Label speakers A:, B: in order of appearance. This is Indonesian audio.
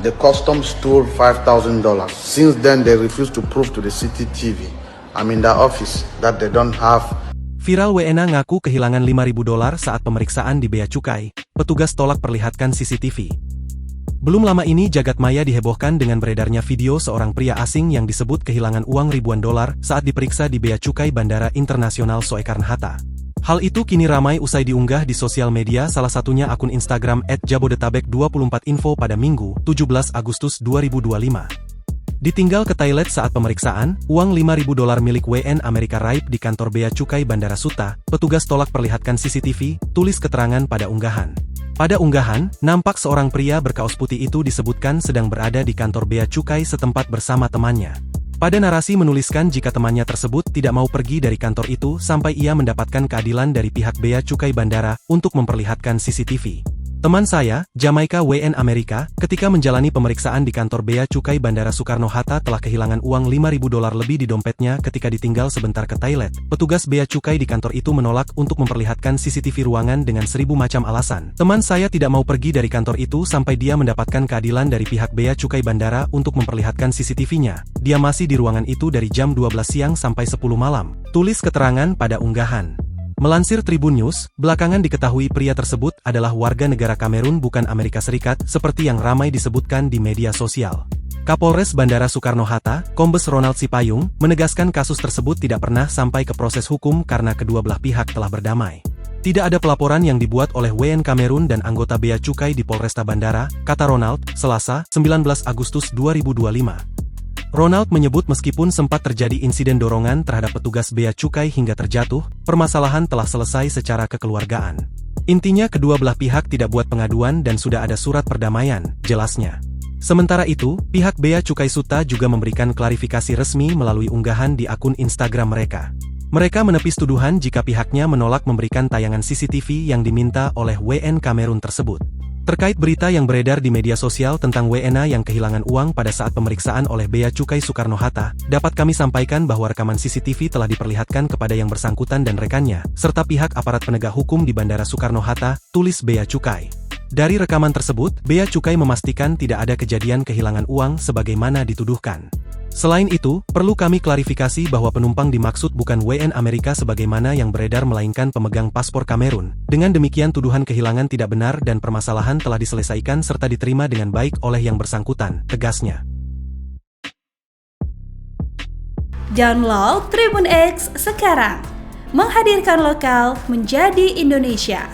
A: the customs stole $5,000. Since then, they refuse to prove to the CCTV, in their office, that they don't have.
B: Viral WNA ngaku kehilangan $5.000 saat pemeriksaan di bea cukai. Petugas tolak perlihatkan CCTV. Belum lama ini jagat maya dihebohkan dengan beredarnya video seorang pria asing yang disebut kehilangan uang ribuan dolar saat diperiksa di bea cukai Bandara Internasional Soekarno-Hatta. Hal itu kini ramai usai diunggah di sosial media, salah satunya akun Instagram @jabodetabek24info pada Minggu, 17 Agustus 2025. Ditinggal ke toilet saat pemeriksaan, uang $5.000 milik WN Amerika raib di kantor bea cukai Bandara Suta, petugas tolak perlihatkan CCTV, tulis keterangan pada unggahan. Pada unggahan, nampak seorang pria berkaos putih itu disebutkan sedang berada di kantor bea cukai setempat bersama temannya. Pada narasi menuliskan jika temannya tersebut tidak mau pergi dari kantor itu sampai ia mendapatkan keadilan dari pihak bea cukai bandara untuk memperlihatkan CCTV. Teman saya, Jamaika WN Amerika, ketika menjalani pemeriksaan di kantor bea cukai Bandara Soekarno-Hatta telah kehilangan uang $5.000 lebih di dompetnya ketika ditinggal sebentar ke toilet. Petugas bea cukai di kantor itu menolak untuk memperlihatkan CCTV ruangan dengan 1000 macam alasan. Teman saya tidak mau pergi dari kantor itu sampai dia mendapatkan keadilan dari pihak bea cukai bandara untuk memperlihatkan CCTV-nya. Dia masih di ruangan itu dari jam 12 siang sampai 10 malam. Tulis keterangan pada unggahan. Melansir Tribun News, belakangan diketahui pria tersebut adalah warga negara Kamerun bukan Amerika Serikat, seperti yang ramai disebutkan di media sosial. Kapolres Bandara Soekarno-Hatta, Kombes Ronald Sipayung, menegaskan kasus tersebut tidak pernah sampai ke proses hukum karena kedua belah pihak telah berdamai. Tidak ada pelaporan yang dibuat oleh WN Kamerun dan anggota bea cukai di Polresta Bandara, kata Ronald, Selasa, 19 Agustus 2025. Ronald menyebut meskipun sempat terjadi insiden dorongan terhadap petugas bea cukai hingga terjatuh, permasalahan telah selesai secara kekeluargaan. Intinya kedua belah pihak tidak buat pengaduan dan sudah ada surat perdamaian, jelasnya. Sementara itu, pihak bea cukai Suta juga memberikan klarifikasi resmi melalui unggahan di akun Instagram mereka. Mereka menepis tuduhan jika pihaknya menolak memberikan tayangan CCTV yang diminta oleh WN Kamerun tersebut. Terkait berita yang beredar di media sosial tentang WNA yang kehilangan uang pada saat pemeriksaan oleh Bea Cukai Soekarno-Hatta, dapat kami sampaikan bahwa rekaman CCTV telah diperlihatkan kepada yang bersangkutan dan rekannya, serta pihak aparat penegak hukum di Bandara Soekarno-Hatta, tulis Bea Cukai. Dari rekaman tersebut, Bea Cukai memastikan tidak ada kejadian kehilangan uang sebagaimana dituduhkan. Selain itu, perlu kami klarifikasi bahwa penumpang dimaksud bukan WN Amerika sebagaimana yang beredar melainkan pemegang paspor Kamerun. Dengan demikian tuduhan kehilangan tidak benar dan permasalahan telah diselesaikan serta diterima dengan baik oleh yang bersangkutan, tegasnya.
C: Download Tribun X sekarang, menghadirkan lokal menjadi Indonesia.